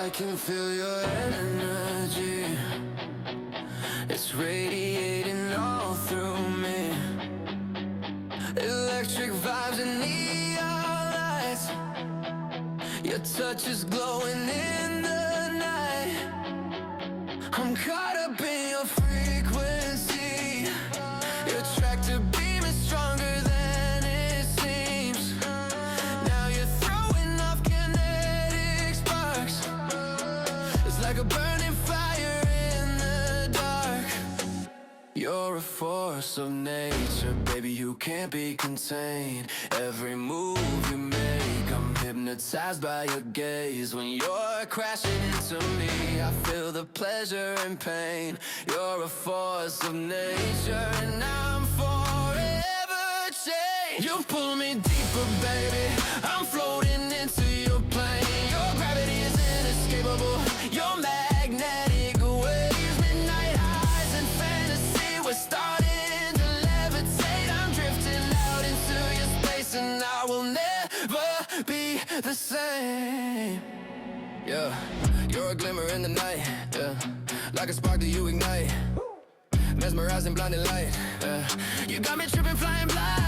I can feel your energy. It's radiating all through me. Electric vibes and neon lights. Your touch is glowing in the night. I'm caught up in your frequency. Your tractor beam is stronger than it seems. Now you're throwing off kinetic sparks. It's like a burning fire in the dark. You're a force of nature, baby, you can't be contained. Every move you make, I'm hypnotized by your gaze. When you're crashing into me, I feel the pleasure and pain. You're a force of nature, and I'm forever changed. You pull me deeper, baby, I'm floating into your plane. Your gravity is inescapable, your magnetic waves. Midnight highs and fantasy, we're starting to levitate. I'm drifting out into your space, and I will never be the same. Yeah, you're a glimmer in the night, yeah, like a spark that you ignite. Mesmerizing, blinding light, yeah. You got me tripping, flying blind.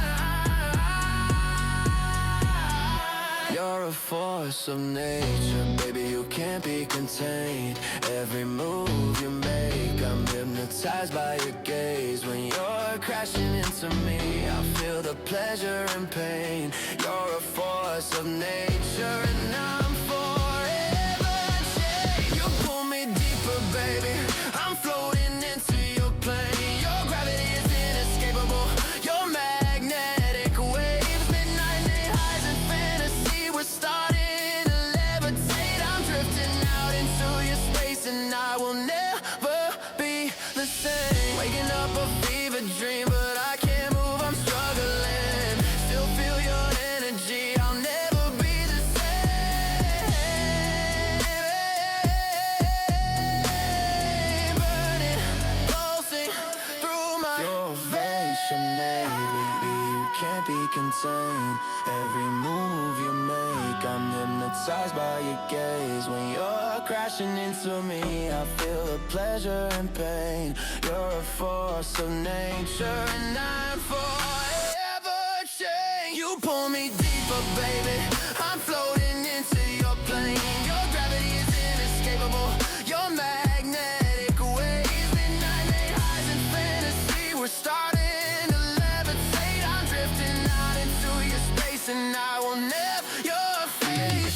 You're a force of nature, baby, you can't be contained. Every move you make, I'm hypnotized by your gaze. When you're crashing into me, I feel the pleasure and pain. You're a force of nature, and I'm forever changed. You pull me deeper, baby, I'm floating into your plane. Your gravity is inescapable, your magnetic waves. Midnight highs and fantasy, we're starting to levitate. I'm drifting out into your space, and I will never be the same. Waking up a fever dream, but I can't move, I'm struggling. Still feel your energy, I'll never be the same. Burning, pulsing through my salvation, baby, you can't be contained. Every move you make, I'm hypnotized by your gaze. When you're crashing into me, I feel the pleasure and pain. You're a force of nature, and I'm forever changed. You pull me deeper, baby, I'm floating into your plane. Your gravity is inescapable, your magnetic waves. Midnight highs and fantasy, we're starting to levitate. I'm drifting out into your space, and I will never your face.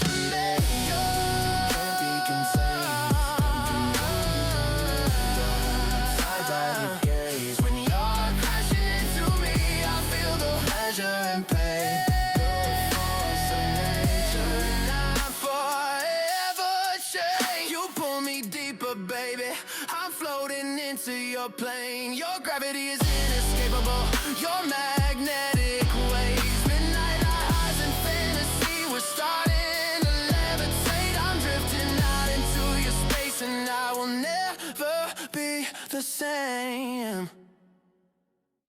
Can't be contained. Side by your gaze. When you're crashing into me, I feel the pleasure and pain. You're a force of nature, and I'm forever changed. You pull me deeper, baby, I'm floating into your plane. Your gravity is inescapable, your